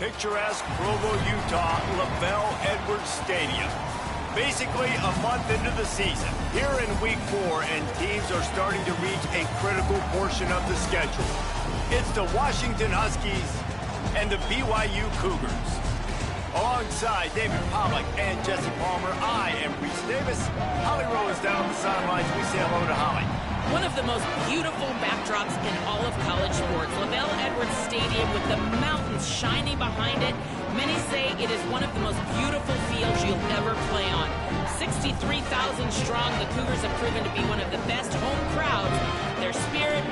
Picturesque Provo, Utah, LaBelle Edwards Stadium. Basically a month into the season, here in week 4, and teams are starting to reach a critical portion of the schedule. It's the Washington Huskies and the BYU Cougars. Alongside David Pollack and Jesse Palmer, I am Reese Davis. Holly Rowe is down on the sidelines. We say hello to Holly. One of the most beautiful backdrops in all of college sports. LaBelle Edwards Stadium with the mountains shining behind it. Many say it is one of the most beautiful fields you'll ever play on. 63,000 strong, the Cougars have proven to be one of the best home crowds. Their spirit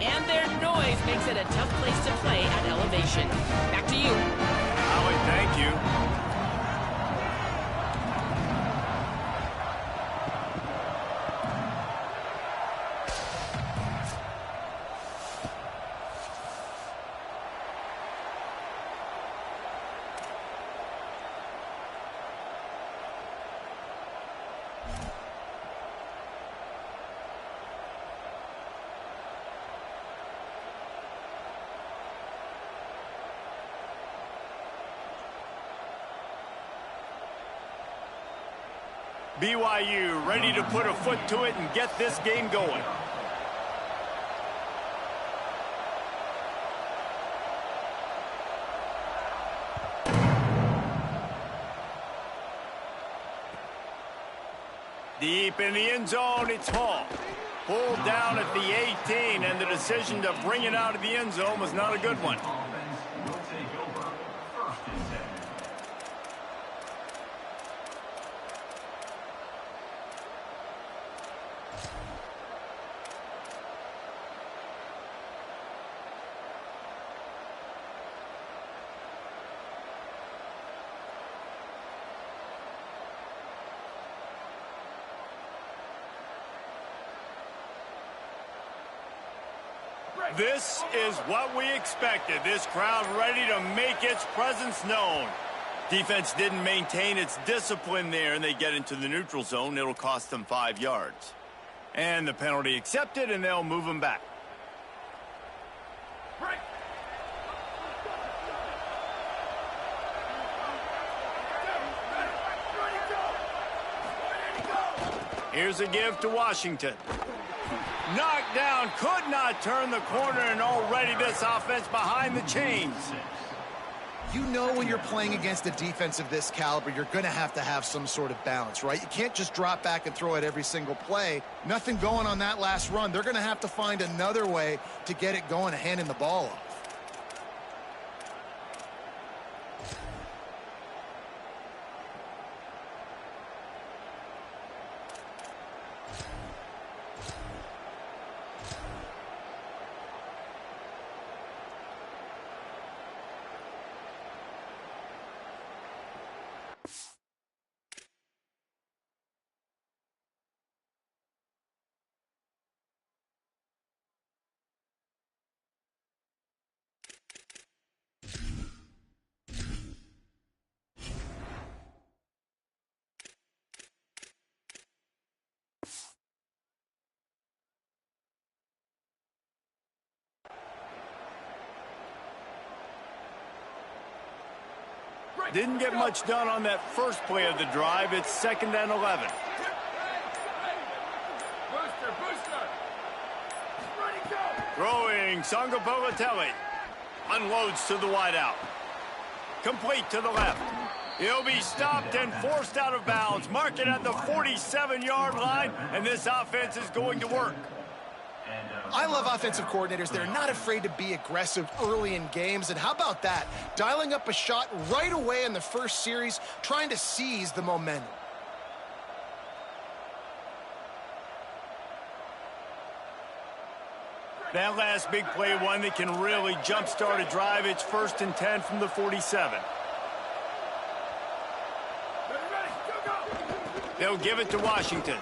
and their noise makes it a tough place to play at elevation. Back to you. Holly, thank you. BYU ready to put a foot to it and get this game going. Deep in the end zone, it's Hall. Pulled down at the 18, and the decision to bring it out of the end zone was not a good one. This is what we expected. This crowd ready to make its presence known. Defense didn't maintain its discipline there, and they get into the neutral zone. It'll cost them 5 yards. And the penalty accepted, and they'll move them back. Here's a give to Washington. Knocked down, could not turn the corner, and already this offense behind the chains. You know when you're playing against a defense of this caliber, you're going to have some sort of balance, right? You can't just drop back and throw it every single play. Nothing going on that last run. They're going to have to find another way to get it going and handing the ball off. Didn't get much done on that first play of the drive. It's 2nd and 11. Throwing, Sangapolatelli. Unloads to the wideout. Complete to the left. He'll be stopped and forced out of bounds. Mark it at the 47-yard line, and this offense is going to work. I love offensive coordinators that are not afraid to be aggressive early in games. And how about that? Dialing up a shot right away in the first series, trying to seize the momentum. That last big play, one that can really jumpstart a drive. It's 1st and 10 from the 47. They'll give it to Washington.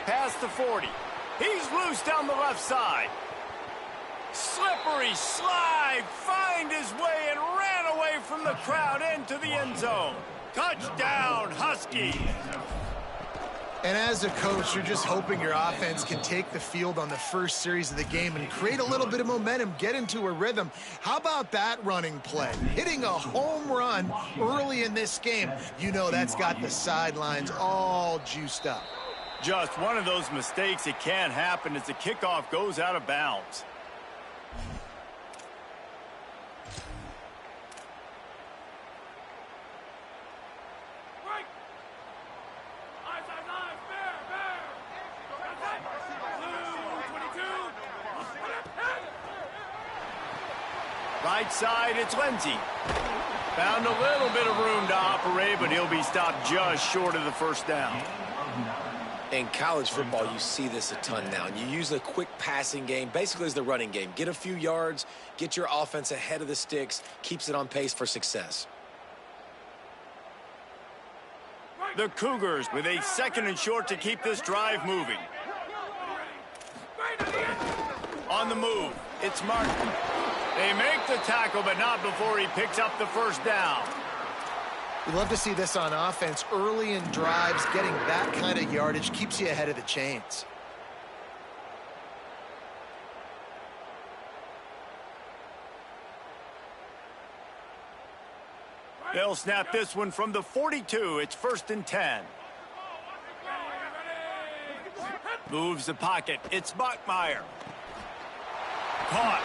Past the 40. He's loose down the left side. Slippery slide, find his way and ran away from the crowd into the end zone. Touchdown, Huskies. And as a coach, you're just hoping your offense can take the field on the first series of the game and create a little bit of momentum, get into a rhythm. How about that running play? Hitting a home run early in this game. You know that's got the sidelines all juiced up. Just one of those mistakes. It can't happen as the kickoff goes out of bounds. Right side, it's Lindsey. Found a little bit of room to operate, but he'll be stopped just short of the first down. In college football, you see this a ton now. And you use a quick passing game, basically as the running game. Get a few yards, get your offense ahead of the sticks, keeps it on pace for success. The Cougars with a 2nd and short to keep this drive moving. On the move, it's Martin. They make the tackle, but not before he picks up the first down. We love to see this on offense. Early in drives, getting that kind of yardage keeps you ahead of the chains. They'll snap this one from the 42. It's 1st and 10. Moves the pocket. It's Bachmeier. Caught.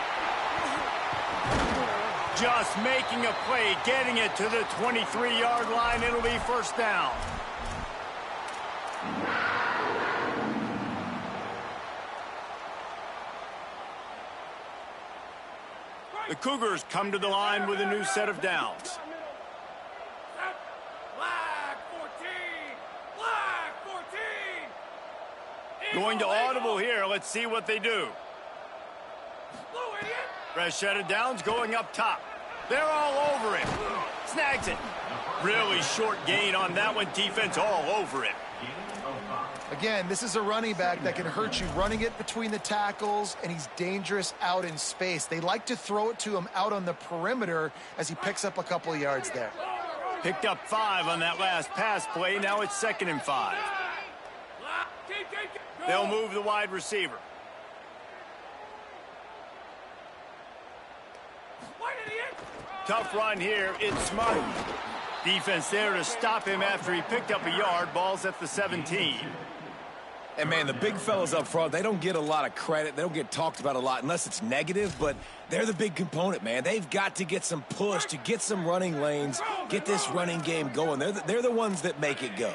Just making a play, getting it to the 23-yard line. It'll be first down. The Cougars come to the line with a new set of downs. Going to audible here. Let's see what they do. Fresh set of downs going up top. They're all over it. Snags it. Really short gain on that one. Defense all over it. Again, this is a running back that can hurt you running it between the tackles, and he's dangerous out in space. They like to throw it to him out on the perimeter as he picks up a couple of yards there. Picked up 5 on that last pass play. Now it's 2nd and 5. They'll move the wide receiver. Tough run here. It's Martin. Defense there to stop him after he picked up a yard. Ball's at the 17. And, man, the big fellas up front, they don't get a lot of credit. They don't get talked about a lot unless it's negative, but they're the big component, man. They've got to get some push to get some running lanes, get this running game going. They're the ones that make it go.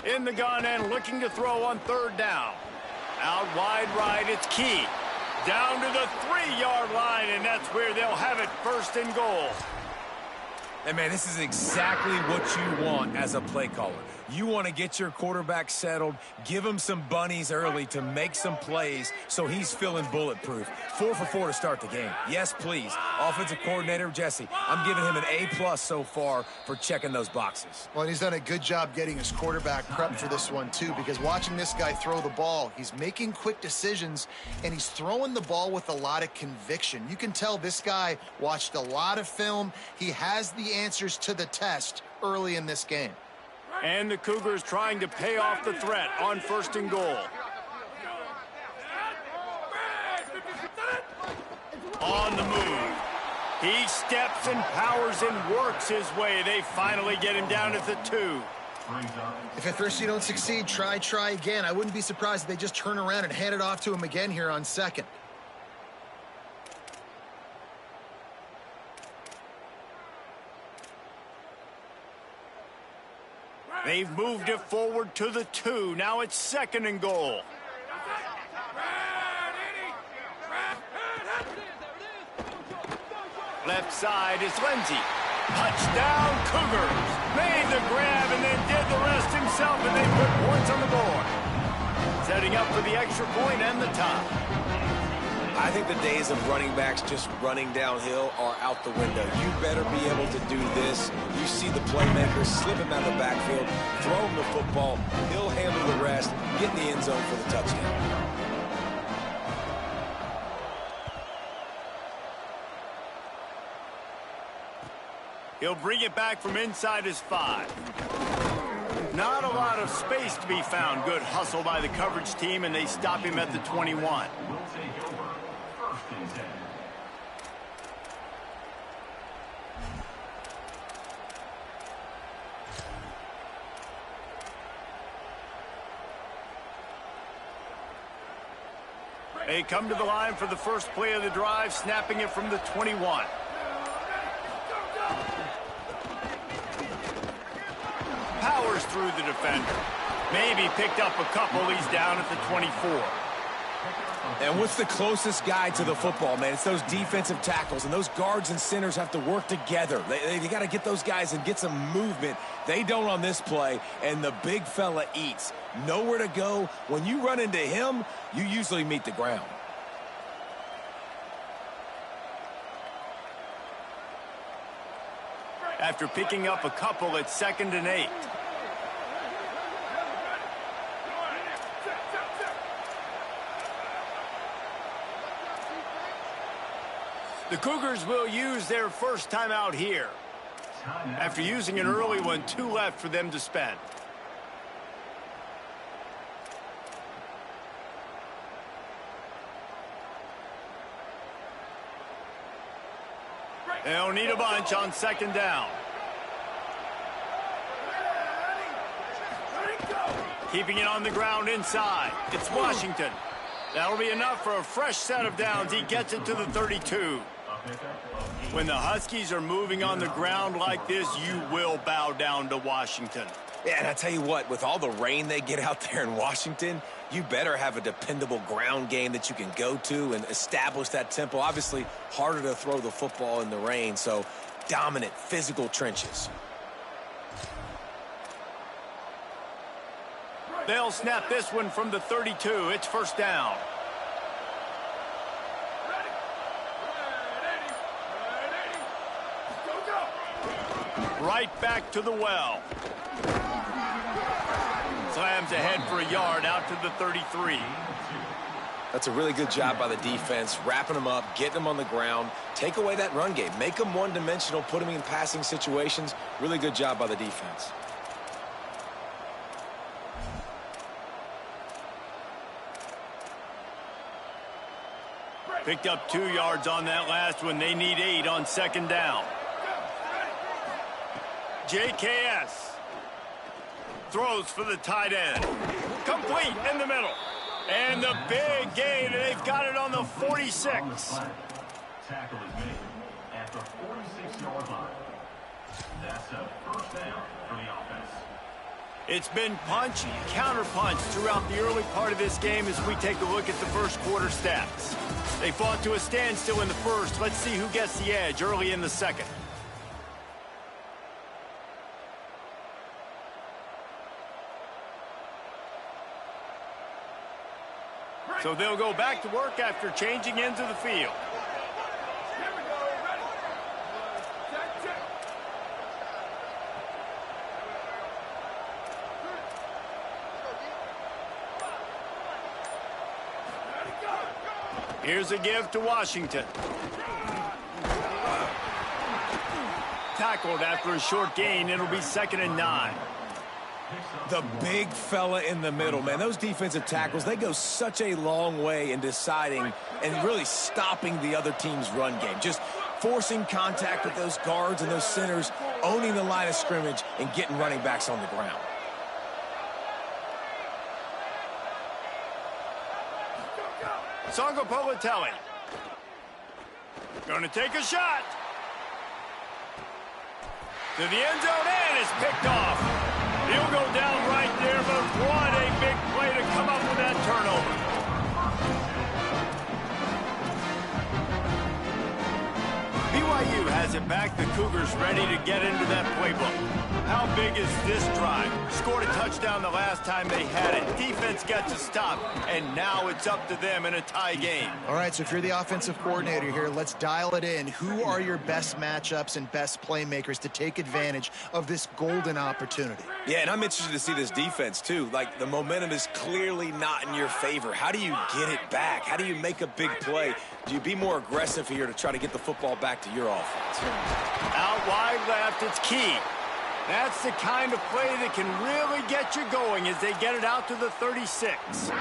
In the gun and looking to throw on 3rd down. Out wide right, it's Key. Down to the 3-yard line, and that's where they'll have it, 1st and goal. And, man, this is exactly what you want as a play caller. You want to get your quarterback settled, give him some bunnies early to make some plays so he's feeling bulletproof. 4 for 4 to start the game. Yes, please. Offensive coordinator Jesse, I'm giving him an A+ so far for checking those boxes. Well, and he's done a good job getting his quarterback prepped for this one, too, because watching this guy throw the ball, he's making quick decisions, and he's throwing the ball with a lot of conviction. You can tell this guy watched a lot of film. He has the answers to the test early in this game. And the Cougars trying to pay off the threat on 1st and goal. On the move. He steps and powers and works his way. They finally get him down at the 2. If at first you don't succeed, try again. I wouldn't be surprised if they just turn around and hand it off to him again here on 2nd. They've moved it forward to the 2. Now it's 2nd and goal. Left side is Lindsey. Touchdown Cougars. Made the grab and then did the rest himself, and they put points on the board. Setting up for the extra point and the tie. I think the days of running backs just running downhill are out the window. You better be able to do this. You see the playmaker slip him out of the backfield, throw him the football, he'll handle the rest, get in the end zone for the touchdown. He'll bring it back from inside his 5. Not a lot of space to be found. Good hustle by the coverage team, and they stop him at the 21. They come to the line for the first play of the drive, snapping it from the 21. Powers through the defender. Maybe picked up a couple. He's down at the 24. And what's the closest guy to the football, man? It's those defensive tackles, and those guards and centers have to work together. They got to get those guys and get some movement. They don't on this play, and the big fella eats. Nowhere to go. When you run into him, you usually meet the ground. After picking up a couple, it's 2nd and 8. The Cougars will use their first timeout here. After using an early one, 2 left for them to spend. They'll need a bunch on 2nd down. Keeping it on the ground inside. It's Washington. That'll be enough for a fresh set of downs. He gets it to the 32. When the Huskies are moving on the ground like this, you will bow down to Washington. Yeah, and I tell you what, with all the rain they get out there in Washington, you better have a dependable ground game that you can go to and establish that tempo. Obviously, harder to throw the football in the rain, so dominant, physical trenches. They'll snap this one from the 32. It's 1st down. Right back to the well. Slams ahead for a yard out to the 33. That's a really good job by the defense, wrapping them up, getting them on the ground. Take away that run game. Make them one-dimensional, put them in passing situations. Really good job by the defense. Picked up 2 yards on that last one. They need 8 on 2nd down. JKS throws for the tight end. Complete in the middle. And the big gain, and they've got it on the 46. Tackle is made at the 46-yard line. That's a 1st down for the offense. It's been punch, counter-punch throughout the early part of this game as we take a look at the first quarter stats. They fought to a standstill in the first. Let's see who gets the edge early in the second. So they'll go back to work after changing into the field. Here's a give to Washington. Tackled after a short gain. It'll be 2nd and 9. The big fella in the middle, man. Those defensive tackles, they go such a long way in deciding and really stopping the other team's run game. Just forcing contact with those guards and those centers, owning the line of scrimmage, and getting running backs on the ground. Songo Politelli. Going to take a shot. To the end zone, and it's picked off. He'll go down right there, but what a big play to come up with that turnover. BYU has it back. The Cougars ready to get into that playbook. How big is this drive? Scored a touchdown the last time they had it. Defense gets a stop, and now it's up to them in a tie game. All right, so if you're the offensive coordinator here, let's dial it in. Who are your best matchups and best playmakers to take advantage of this golden opportunity? Yeah, and I'm interested to see this defense, too. Like, the momentum is clearly not in your favor. How do you get it back? How do you make a big play? Do you be more aggressive here to try to get the football back to your offense? Out wide left, it's key. That's the kind of play that can really get you going as they get it out to the 36.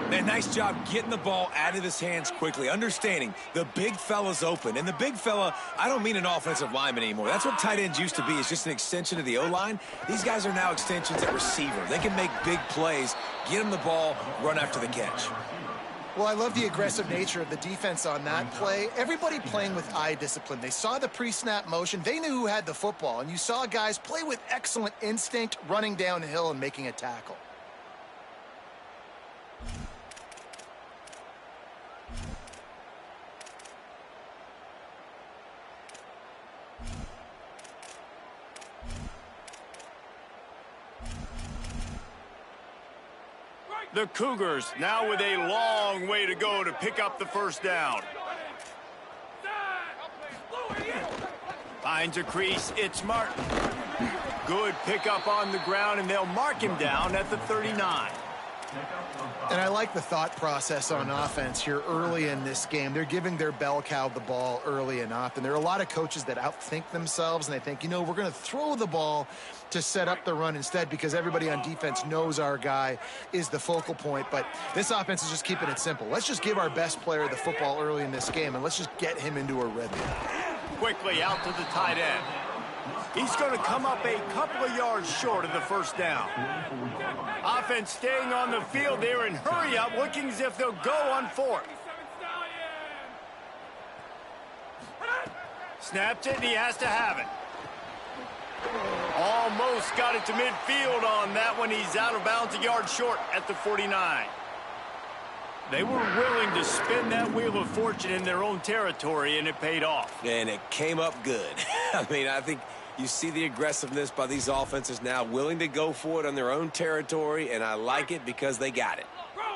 Man, nice job getting the ball out of his hands quickly, understanding the big fella's open. And the big fella, I don't mean an offensive lineman anymore. That's what tight ends used to be, is just an extension of the O-line. These guys are now extensions at receiver. They can make big plays, get him the ball, run after the catch. Well, I love the aggressive nature of the defense on that play. Everybody playing with eye discipline. They saw the pre-snap motion. They knew who had the football. And you saw guys play with excellent instinct, running downhill and making a tackle. The Cougars now with a long way to go to pick up the first down. Finds a crease, it's Martin. Good pickup on the ground, and they'll mark him down at the 39. And I like the thought process on offense here early in this game. They're giving their bell cow the ball early enough, and there are a lot of coaches that outthink themselves, and they think, you know, we're going to throw the ball to set up the run instead because everybody on defense knows our guy is the focal point. But this offense is just keeping it simple. Let's just give our best player the football early in this game, and let's just get him into a rhythm. Quickly out to the tight end. He's going to come up a couple of yards short of the first down. Offense staying on the field there and hurry up, looking as if they'll go on fourth. Snapped it, and he has to have it. Almost got it to midfield on that one. He's out of bounds a yard short at the 49. They were willing to spin that wheel of fortune in their own territory, and it paid off. And it came up good. I mean, I think you see the aggressiveness by these offenses now, willing to go for it on their own territory, and I like it because they got it.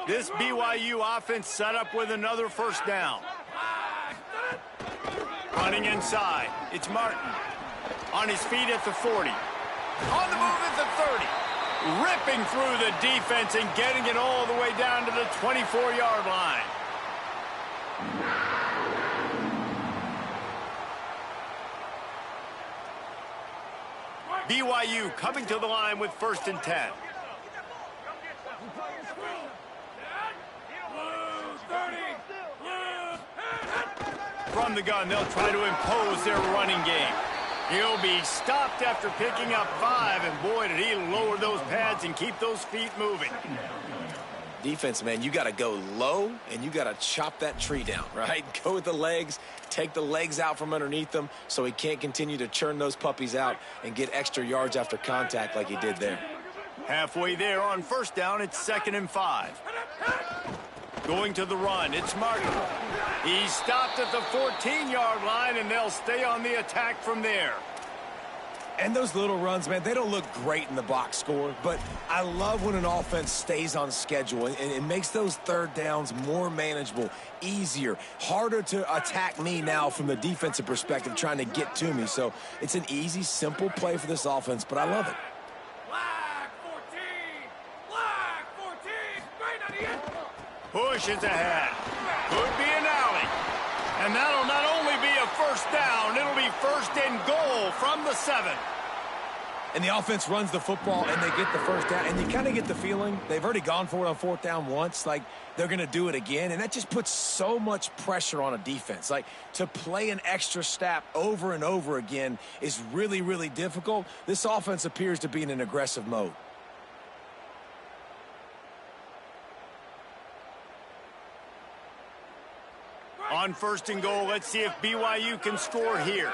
This BYU offense set up with another first down. Running inside, it's Martin. On his feet at the 40. On the move at the 30. Ripping through the defense and getting it all the way down to the 24-yard line. BYU coming to the line with 1st and 10. From the gun, they'll try to impose their running game. He'll be stopped after picking up 5, and boy, did he lower those pads and keep those feet moving. Defense, man, you got to go low, and you got to chop that tree down, right? Go with the legs, take the legs out from underneath them so he can't continue to churn those puppies out and get extra yards after contact like he did there. Halfway there on first down, it's 2nd and 5. Going to the run, it's Martin. He's stopped at the 14-yard line, and they'll stay on the attack from there. And those little runs, man, they don't look great in the box score, but I love when an offense stays on schedule, and it makes those third downs more manageable, easier, harder to attack me now from the defensive perspective trying to get to me. So it's an easy, simple play for this offense, but I love it. Push is ahead. Could be an alley. And that'll not only be a first down, it'll be 1st and goal from the 7. And the offense runs the football, and they get the first down. And you kind of get the feeling they've already gone for it on 4th down once. Like, they're going to do it again. And that just puts so much pressure on a defense. Like, to play an extra snap over and over again is really, really difficult. This offense appears to be in an aggressive mode. On 1st and goal, let's see if BYU can score here.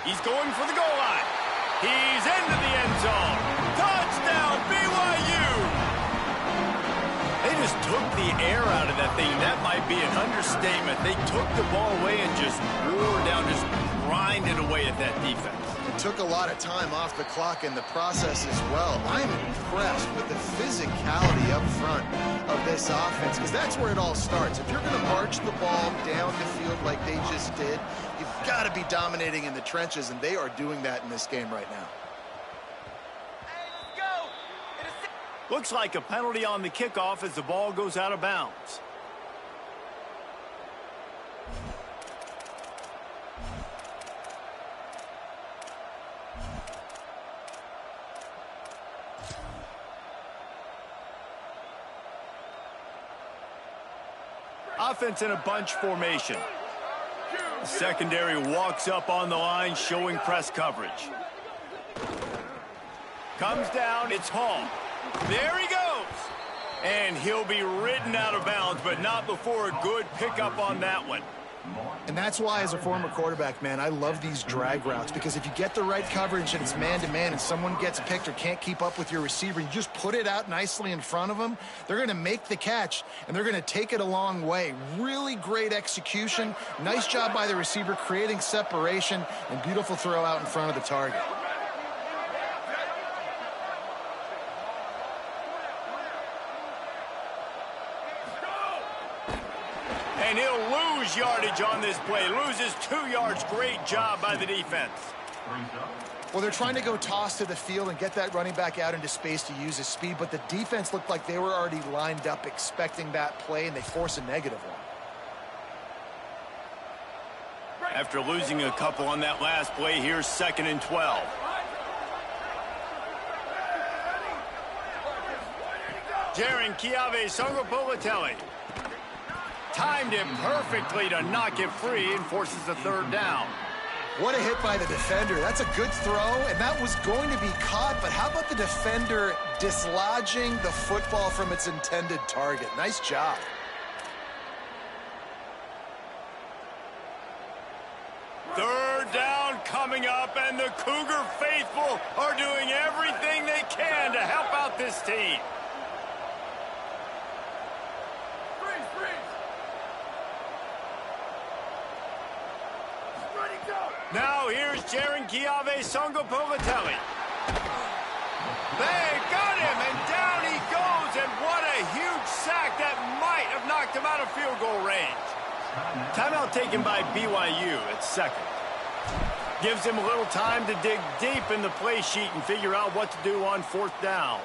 He's going for the goal line. He's into the end zone. Touchdown, BYU! They just took the air out of that thing. That might be an understatement. They took the ball away and just wore down, just grinded away at that defense. Took a lot of time off the clock in the process as well. I'm impressed with the physicality up front of this offense, because that's where it all starts. If you're going to march the ball down the field like they just did, you've got to be dominating in the trenches, and they are doing that in this game right now. Looks like a penalty on the kickoff as the ball goes out of bounds. Offense in a bunch formation. The secondary walks up on the line, showing press coverage. Comes down, it's Hall. There he goes. And he'll be ridden out of bounds, but not before a good pickup on that one. And that's why, as a former quarterback, man, I love these drag routes, because if you get the right coverage and it's man-to-man and someone gets picked or can't keep up with your receiver, you just put it out nicely in front of them, they're going to make the catch, and they're going to take it a long way. Really great execution. Nice job by the receiver creating separation, and beautiful throw out in front of the target. And he'll lose yardage on this play. Loses 2 yards. Great job by the defense. Well, they're trying to go toss to the field and get that running back out into space to use his speed, but the defense looked like they were already lined up expecting that play, and they force a negative one. After losing a couple on that last play, here's 2nd and 12. Jaron Kiave-Songopolitelli timed it perfectly to knock it free and forces a 3rd down. What a hit by the defender. That's a good throw, and that was going to be caught, but how about the defender dislodging the football from its intended target? Nice job. Third down coming up, and the Cougar faithful are doing everything they can to help out this team. Now here's Jaron Kiave-Songopolitelli. They got him, and down he goes, and what a huge sack that might have knocked him out of field goal range. Timeout taken by BYU at 2nd. Gives him a little time to dig deep in the play sheet and figure out what to do on 4th down.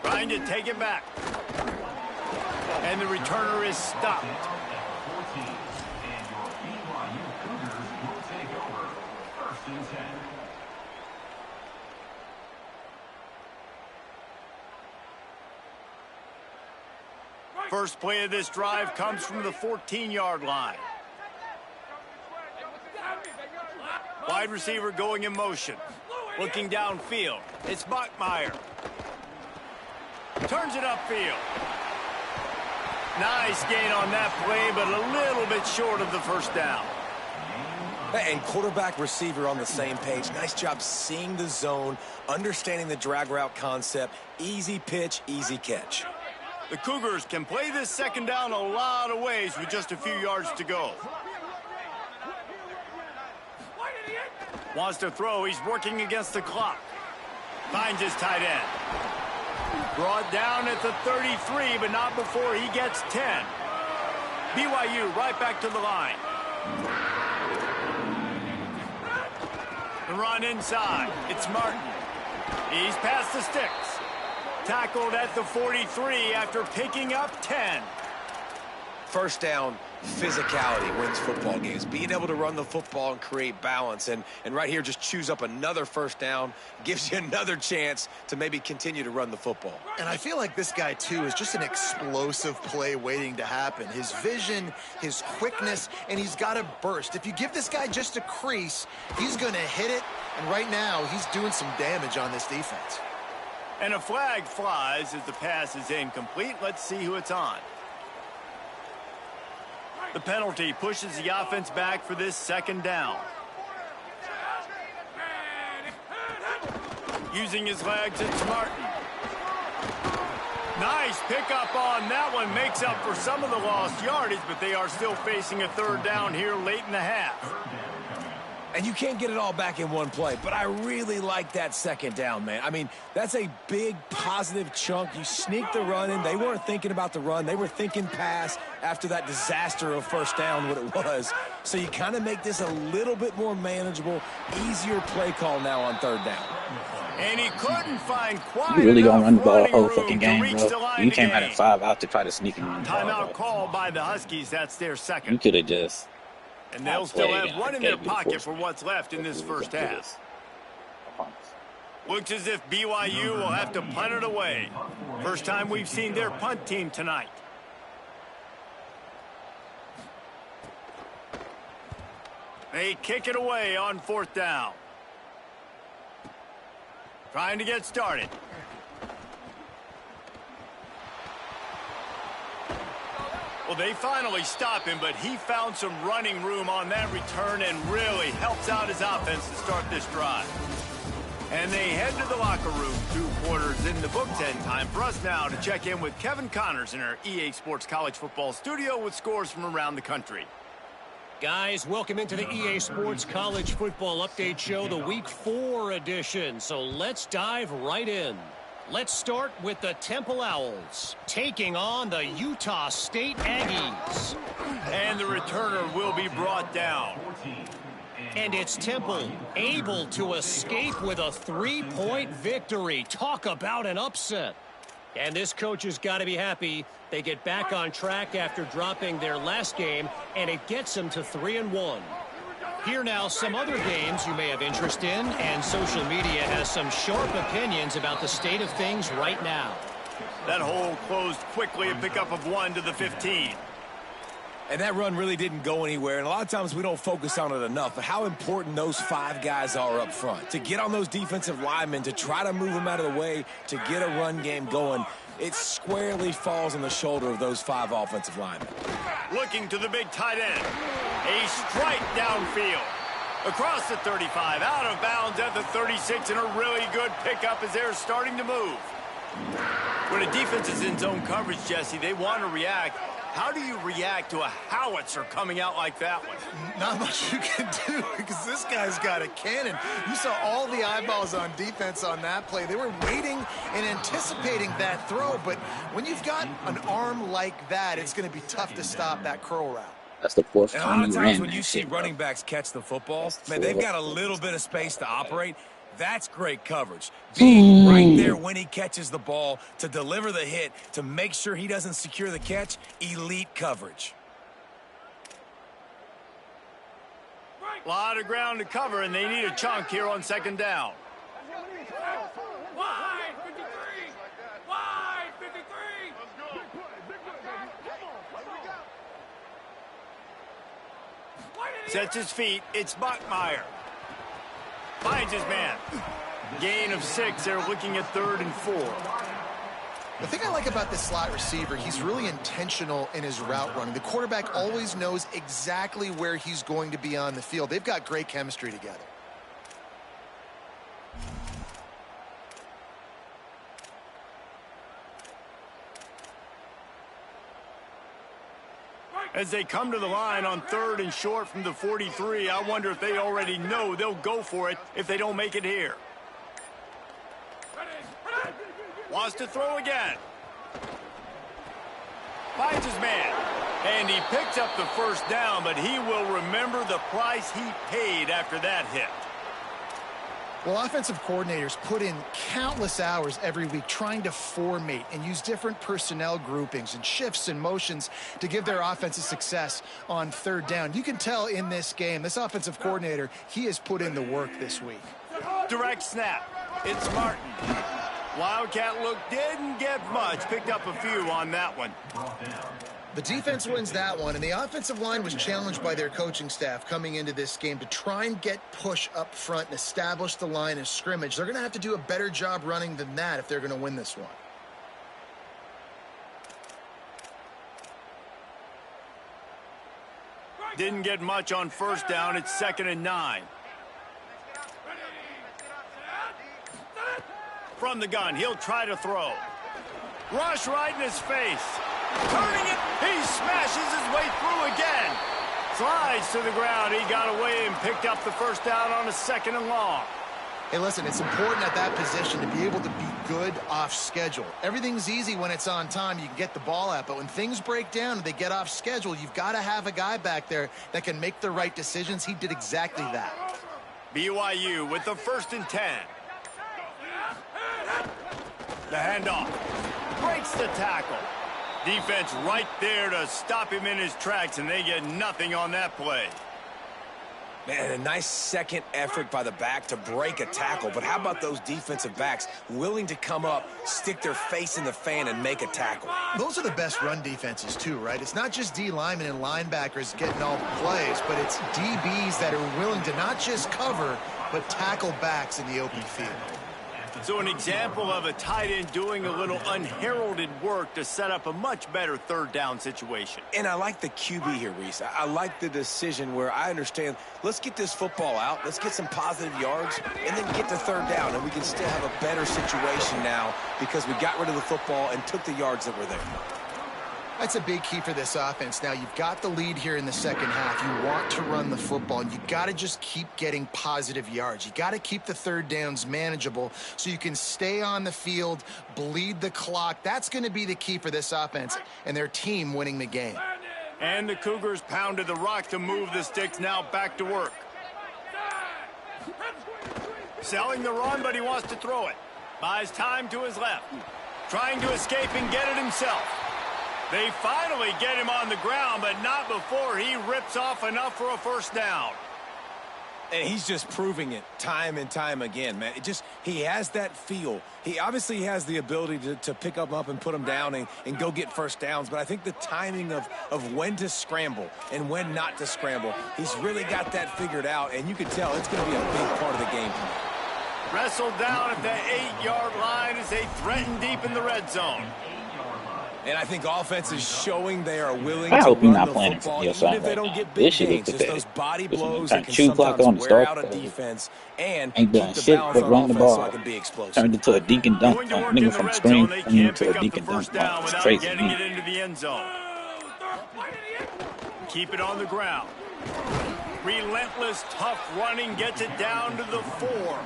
Trying to take it back. And the returner is stopped. First play of this drive comes from the 14-yard line. Wide receiver going in motion. Looking downfield. It's Bachmeier. Turns it upfield. Nice gain on that play, but a little bit short of the 1st down. And quarterback receiver on the same page. Nice job seeing the zone, understanding the drag route concept. Easy pitch, easy catch. The Cougars can play this 2nd down a lot of ways with just a few yards to go. Wants to throw. He's working against the clock. Finds his tight end. Brought down at the 33, but not before he gets 10. BYU right back to the line. The run inside. It's Martin. He's past the sticks. Tackled at the 43 after picking up 10. 1st down, physicality wins football games. Being able to run the football and create balance. And right here, just choose up another 1st down. Gives you another chance to maybe continue to run the football. And I feel like this guy, too, is just an explosive play waiting to happen. His vision, his quickness, and he's got a burst. If you give this guy just a crease, he's going to hit it. And right now, he's doing some damage on this defense. And a flag flies as the pass is incomplete. Let's see who it's on. The penalty pushes the offense back for this 2nd down. Using his legs, it's Martin. Nice pickup on that one. Makes up for some of the lost yardage, but they are still facing a 3rd down here late in the half. And you can't get it all back in one play, but I really like that 2nd down, man. I mean, that's a big positive chunk. You sneak the run in. They weren't thinking about the run. They were thinking pass after that disaster of 1st down, what it was. So you kind of make this a little bit more manageable, easier play call now on 3rd down. And he couldn't find quite You really gonna run the ball the enough whole running fucking room to game, reach bro? the line You to came out gain. at 5 out to try to sneak and run the ball, Timeout bro. called by the Huskies. That's their You second. could have just And they'll still have one in their pocket for what's left in this first half. half. Looks as if BYU will have to punt it away. First time we've seen their punt team tonight. They kick it away on 4th down. Trying to get started. Well, they finally stop him, but he found some running room on that return and really helps out his offense to start this drive. And they head to the locker room, 2 quarters in the books, and time for us now to check in with Kevin Connors in our EA Sports College Football studio with scores from around the country. Guys, welcome into the EA Sports College Football Update Show, the Week 4 edition. So let's dive right in. Let's start with the Temple Owls taking on the Utah State Aggies. And the returner will be brought down. And it's Temple able to escape with a 3-point victory. Talk about an upset. And this coach has got to be happy. They get back on track after dropping their last game, and it gets them to 3-1. Here now, some other games you may have interest in, and social media has some sharp opinions about the state of things right now. That hole closed quickly, a pickup of 1 to the 15. And that run really didn't go anywhere, and a lot of times we don't focus on it enough, but how important those 5 guys are up front. To get on those defensive linemen, to try to move them out of the way, to get a run game going, it squarely falls on the shoulder of those 5 offensive linemen. Looking to the big tight end. A strike downfield. Across the 35, out of bounds at the 36, and a really good pickup as they're starting to move. When a defense is in zone coverage, Jesse, they want to react. How do you react to a howitzer coming out like that one? Not much you can do because this guy's got a cannon. You saw all the eyeballs on defense on that play. They were waiting and anticipating that throw, but when you've got an arm like that, it's going to be tough to stop that curl route. That's the 4th And a time lot of you times ran when you that see shit, running bro. backs catch the football, man, they've got a little bit of space to operate. That's great coverage. Being right there when he catches the ball to deliver the hit, to make sure he doesn't secure the catch, elite coverage. A lot of ground to cover, and they need a chunk here on 2nd down. Wide 53! Wide 53! Sets his feet. It's Bachmeier. Finds his man. Gain of 6. They're looking at 3rd and 4. The thing I like about this slot receiver, he's really intentional in his route running. The quarterback always knows exactly where he's going to be on the field. They've got great chemistry together. As they come to the line on 3rd and short from the 43, I wonder if they already know they'll go for it if they don't make it here. Wants to throw again. Finds his man. And he picks up the 1st down, but he will remember the price he paid after that hit. Well, offensive coordinators put in countless hours every week trying to formate and use different personnel groupings and shifts and motions to give their offensive success on 3rd down. You can tell in this game, this offensive coordinator, he has put in the work this week. Direct snap. It's Martin. Wildcat look didn't get much. Picked up a few on that one. The defense wins that one, and the offensive line was challenged by their coaching staff coming into this game to try and get push up front and establish the line of scrimmage. They're going to have to do a better job running than that if they're going to win this one. Didn't get much on 1st down. It's 2nd and 9. From the gun, he'll try to throw. Rush right in his face. Turning it, he smashes his way through again. Slides to the ground. He got away and picked up the 1st down on a 2nd and long. Hey, listen, it's important at that position to be able to be good off schedule. Everything's easy when it's on time. You can get the ball out, but when things break down and they get off schedule, you've got to have a guy back there that can make the right decisions. He did exactly that. BYU with the 1st and 10. The handoff. Breaks the tackle. Defense right there to stop him in his tracks, and they get nothing on that play. Man, a nice second effort by the back to break a tackle. But how about those defensive backs willing to come up, stick their face in the fan, and make a tackle? Those are the best run defenses, too, right? It's not just D linemen and linebackers getting all the plays, but it's DBs that are willing to not just cover, but tackle backs in the open field. So an example of a tight end doing a little unheralded work to set up a much better third down situation. And I like the QB here, Reese. I like the decision where I understand, let's get this football out, let's get some positive yards, and then get to third down, and we can still have a better situation now because we got rid of the football and took the yards that were there. That's a big key for this offense. Now, you've got the lead here in the second half. You want to run the football, and you got to just keep getting positive yards. You got to keep the third downs manageable so you can stay on the field, bleed the clock. That's going to be the key for this offense and their team winning the game. And the Cougars pounded the rock to move the sticks. Now back to work. Selling the run, but he wants to throw it. Buys time to his left. Trying to escape and get it himself. They finally get him on the ground, but not before he rips off enough for a first down. And he's just proving it time and time again, man. He has that feel. He obviously has the ability to pick him up and put him down and go get first downs. But I think the timing of when to scramble and when not to scramble, he's really got that figured out. And you can tell it's going to be a big part of the game. Wrestled down at the 8-yard line as they threaten deep in the red zone. And I think offense is showing they are willing I to hope you're run not the playing football, your even song if they right don't now. get This big shit is gains. Just pathetic. those body Listen, blows turn that can 2 o'clock sometimes on to wear start. out a defense and Ain't keep done the shit balance but on run the offense so ball. it can be explosive. Turned into a dink and dunk. Going to work Nigga in the from red Scream zone. They turned can't into pick a up dink the and dunk. first down It's without crazy. getting it into the end zone. Keep it on the ground. Relentless, tough running gets it down to the 4.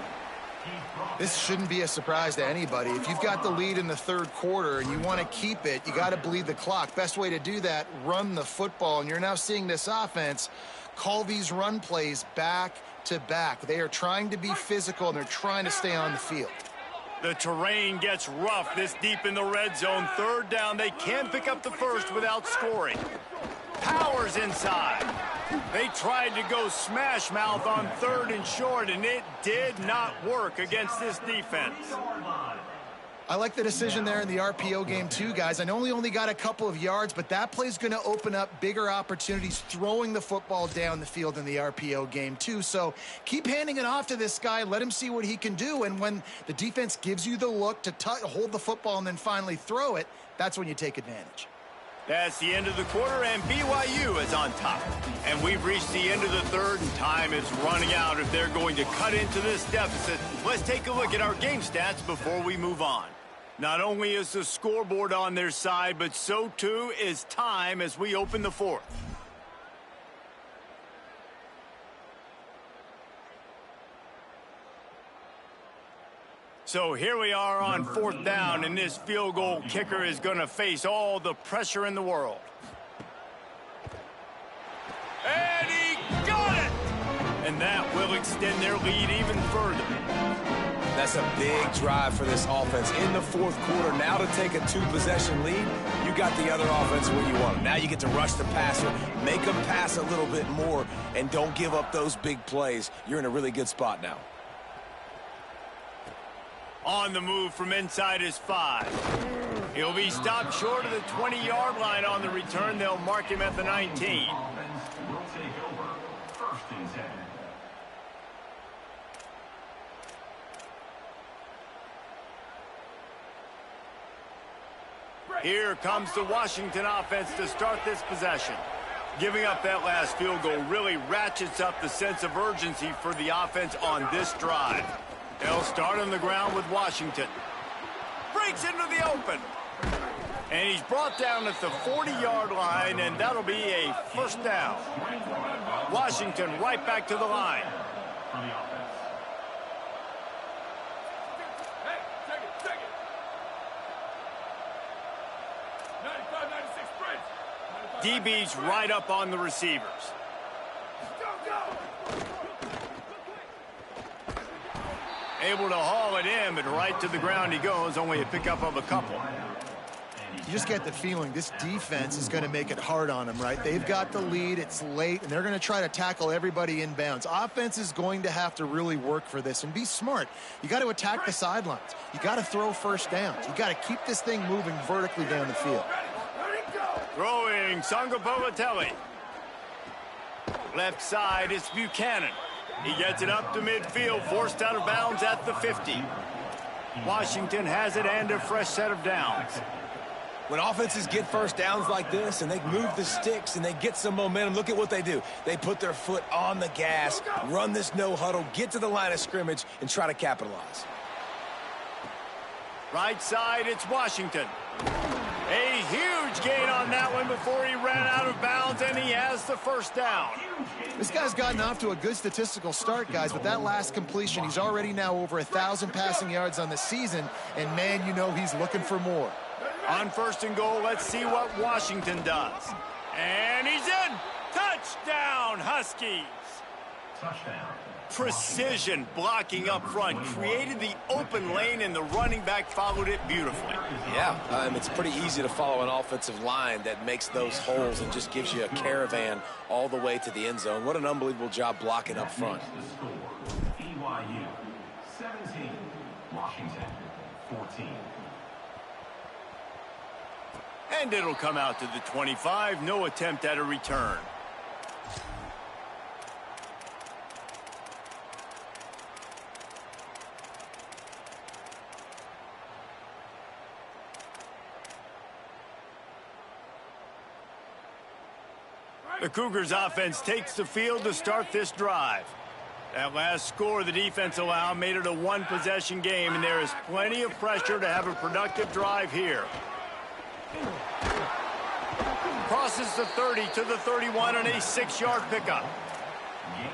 This shouldn't be a surprise to anybody. If you've got the lead in the third quarter and you want to keep it, you got to bleed the clock. Best way to do that, run the football. And you're now seeing this offense call these run plays back to back. They are trying to be physical, and they're trying to stay on the field. The terrain gets rough this deep in the red zone. Third down, they can't pick up the first without scoring. Powers inside. They tried to go smash mouth on 3rd and short, and it did not work against this defense. I like the decision there in the RPO game too, guys. I know he only got a couple of yards, but that play's going to open up bigger opportunities throwing the football down the field in the RPO game too. So keep handing it off to this guy. Let him see what he can do. And when the defense gives you the look to hold the football and then finally throw it, that's when you take advantage. That's the end of the quarter, and BYU is on top. And we've reached the end of the third, and time is running out if they're going to cut into this deficit. Let's take a look at our game stats before we move on. Not only is the scoreboard on their side, but so too is time as we open the fourth. So here we are on 4th down, and this field goal kicker is going to face all the pressure in the world. And he got it! And that will extend their lead even further. That's a big drive for this offense in the 4th quarter. Now to take a 2-possession lead, you got the other offense where you want them. Now you get to rush the passer, make them pass a little bit more, and don't give up those big plays. You're in a really good spot now. On the move from inside his 5. He'll be stopped short of the 20-yard line on the return. They'll mark him at the 19. Will take over 1st and 10. Here comes the Washington offense to start this possession. Giving up that last field goal really ratchets up the sense of urgency for the offense on this drive. They'll start on the ground with Washington. Breaks into the open. And he's brought down at the 40-yard line, and that'll be a first down. Washington right back to the line. For the offense. DB's right up on the receivers. Able to haul it in, but right to the ground he goes, only a pickup of a couple. You just get the feeling this defense is going to make it hard on them, right? They've got the lead, it's late, and they're going to try to tackle everybody inbounds. Offense is going to have to really work for this and be smart. You got to attack the sidelines. You got to throw first downs. You got to keep this thing moving vertically down the field. Throwing Sangapolatelli. Left side, it's Buchanan. He gets it up to midfield, forced out of bounds at the 50. Washington has it and a fresh set of downs. When offenses get first downs like this and they move the sticks and they get some momentum, look at what they do. They put their foot on the gas, run this no huddle, get to the line of scrimmage, and try to capitalize. Right side, it's Washington. A huge gain on that one before he ran out of bounds, and he has the first down. This guy's gotten off to a good statistical start, guys. With that last completion, he's already now over 1,000 passing yards on the season, and, man, you know he's looking for more. On first and goal, let's see what Washington does. And he's in! Touchdown, Huskies! Touchdown. Precision blocking up front, created the open lane, and the running back followed it beautifully. Yeah, it's pretty easy to follow an offensive line that makes those holes and just gives you a caravan all the way to the end zone. What an unbelievable job blocking up front. BYU 17, Washington 14. And it'll come out to the 25. No attempt at a return. The Cougars offense takes the field to start this drive. That last score the defense allowed made it a one-possession game, and there is plenty of pressure to have a productive drive here. Crosses the 30 to the 31 and a 6-yard pickup.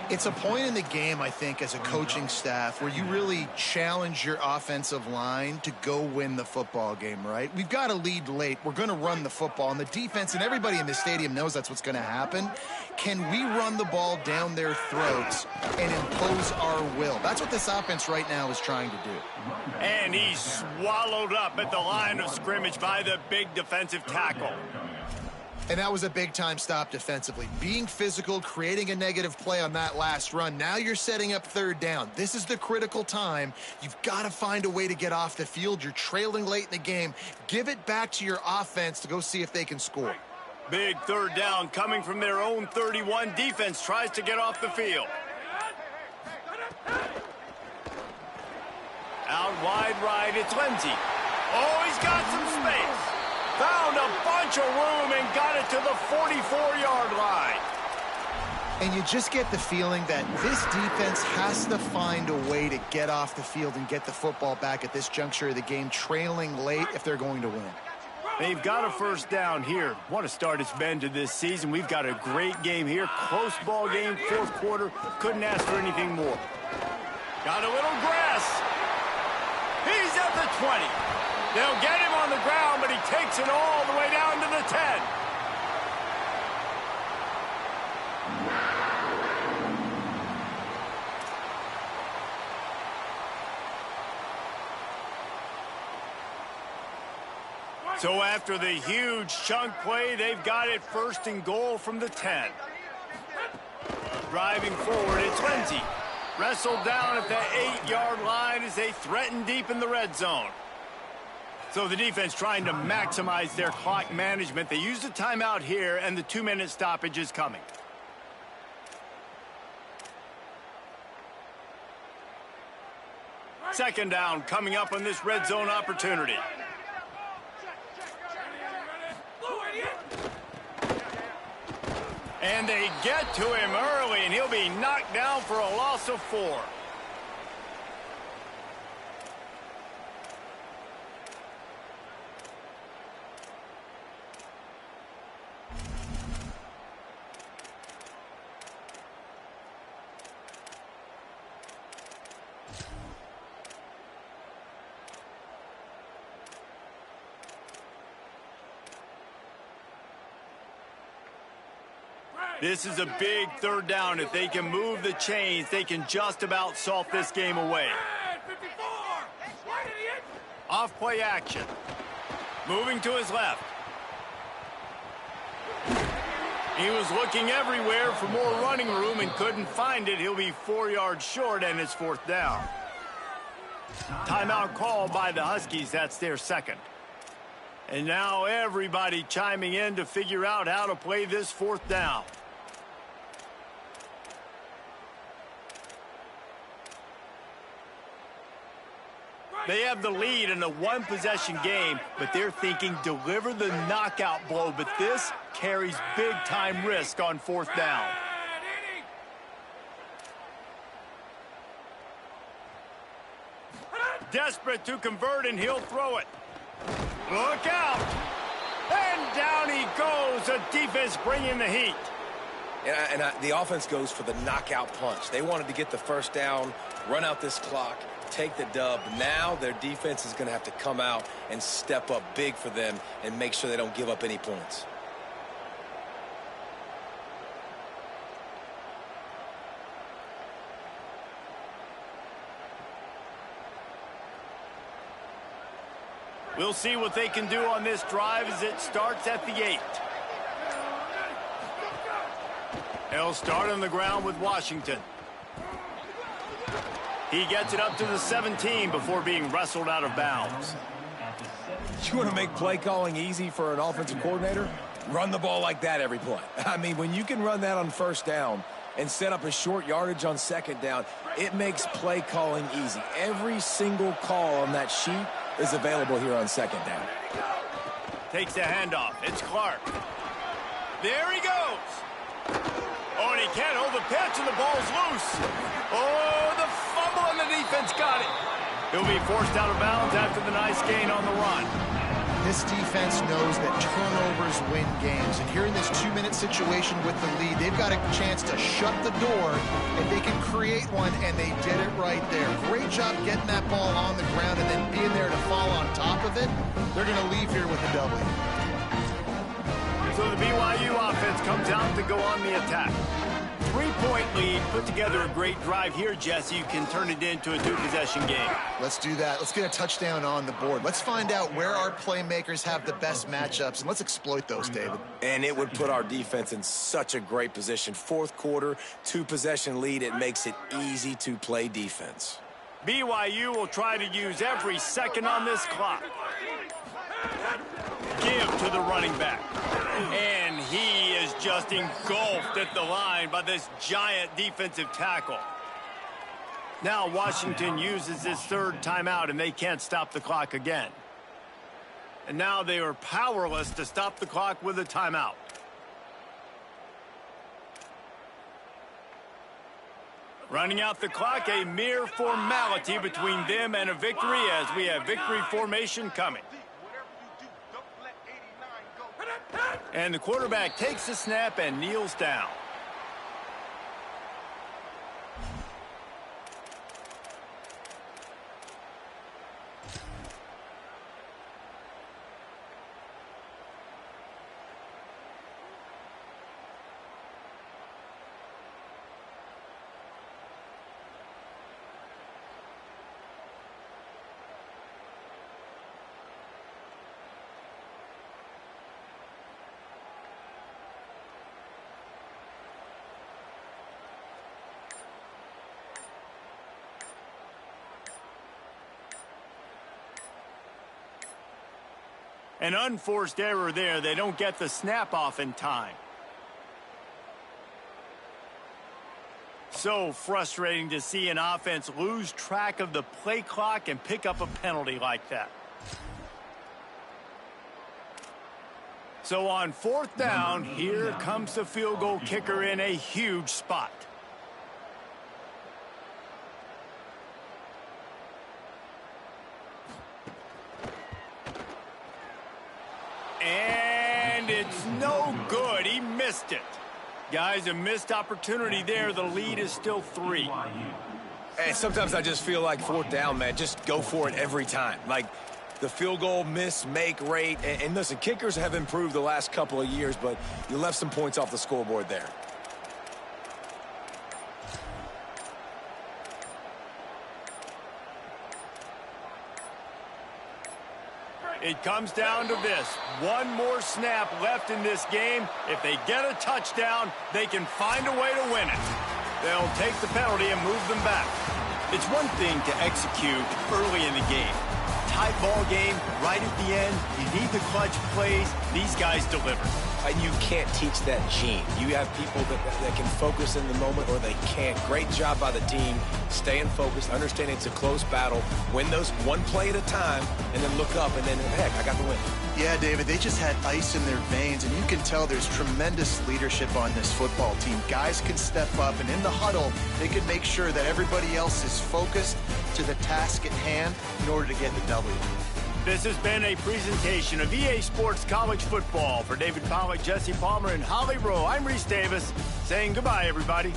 It's a point in the game, I think, as a coaching staff where you really challenge your offensive line to go win the football game, right? We've got to lead late. We're going to run the football, and the defense and everybody in the stadium knows that's what's going to happen. Can we run the ball down their throats and impose our will? That's what this offense right now is trying to do. And he's swallowed up at the line of scrimmage by the big defensive tackle. And that was a big-time stop defensively. Being physical, creating a negative play on that last run. Now you're setting up third down. This is the critical time. You've got to find a way to get off the field. You're trailing late in the game. Give it back to your offense to go see if they can score. Big third down coming from their own 31. Defense tries to get off the field. Out wide right, it's Lindsey. Oh, he's got some space. Found a bunch of room and got it to the 44-yard line. And you just get the feeling that this defense has to find a way to get off the field and get the football back at this juncture of the game, trailing late if they're going to win. They've got a first down here. What a start it's been to this season. We've got a great game here. Close ball game, fourth quarter. Couldn't ask for anything more. Got a little grass. He's at the 20. They'll get him on the ground, but he takes it all the way down to the 10. So after the huge chunk play, they've got it first and goal from the 10. Driving forward, it's Lindsey. Wrestled down at the 8-yard line as they threaten deep in the red zone. So the defense trying to maximize their clock management. They use the timeout here, and the 2-minute stoppage is coming. Second down coming up on this red zone opportunity. And they get to him early, and he'll be knocked down for a loss of 4. This is a big third down. If they can move the chains, they can just about salt this game away. Off play action. Moving to his left. He was looking everywhere for more running room and couldn't find it. He'll be 4 yards short, and it's 4th down. Timeout called by the Huskies. That's their second. And now everybody chiming in to figure out how to play this 4th down. They have the lead in a one-possession game, but they're thinking deliver the knockout blow. But this carries big-time risk on 4th down. Desperate to convert, and he'll throw it. Look out! And down he goes. The defense bringing the heat. The offense goes for the knockout punch. They wanted to get the 1st down, run out this clock, take the dub. Now their defense is going to have to come out and step up big for them and make sure they don't give up any points. We'll see what they can do on this drive as it starts at the 8. They'll start on the ground with Washington. He gets it up to the 17 before being wrestled out of bounds. You want to make play calling easy for an offensive coordinator? Run the ball like that every play. I mean, when you can run that on 1st down and set up a short yardage on 2nd down, it makes play calling easy. Every single call on that sheet is available here on 2nd down. Takes the handoff. It's Clark. There he goes. Oh, and he can't hold the pitch, and the ball's loose. Oh, the fumble, and the defense got it. He'll be forced out of bounds after the nice gain on the run. This defense knows that turnovers win games. And here in this 2-minute situation with the lead, they've got a chance to shut the door if they can create one, and they did it right there. Great job getting that ball on the ground and then being there to fall on top of it. They're going to leave here with a W. So the BYU offense comes out to go on the attack. 3-point lead, put together a great drive here, Jesse. You can turn it into a 2-possession game. Let's do that. Let's get a touchdown on the board. Let's find out where our playmakers have the best matchups, and let's exploit those, David. And it would put our defense in such a great position. 4th quarter, 2-possession lead. It makes it easy to play defense. BYU will try to use every second on this clock. Give to the running back. And he is just engulfed at the line by this giant defensive tackle. Now Washington uses his 3rd timeout, and they can't stop the clock again. And now they are powerless to stop the clock with a timeout. Running out the clock, a mere formality between them and a victory as we have victory formation coming. And the quarterback takes the snap and kneels down. An unforced error there. They don't get the snap off in time. So frustrating to see an offense lose track of the play clock and pick up a penalty like that. So on 4th down, here comes the field goal kicker in a huge spot. And it's no good. He missed it. Guys, a missed opportunity there. The lead is still 3. And sometimes I just feel like 4th down, man, just go for it every time. Like the field goal miss-make rate. And listen, kickers have improved the last couple of years, but you left some points off the scoreboard there. It comes down to this. One more snap left in this game. If they get a touchdown, they can find a way to win it. They'll take the penalty and move them back. It's one thing to execute early in the game. Tight ball game, right at the end. You need the clutch plays. These guys deliver. And you can't teach that gene. You have people that can focus in the moment or they can't. Great job by the team, staying focused, understanding it's a close battle, win those one play at a time, and then look up, and then, heck, I got the win. Yeah, David, they just had ice in their veins, and you can tell there's tremendous leadership on this football team. Guys can step up, and in the huddle, they can make sure that everybody else is focused to the task at hand in order to get the W. This has been a presentation of EA Sports College Football. For David Pollack, Jesse Palmer, and Holly Rowe, I'm Reese Davis saying goodbye, everybody.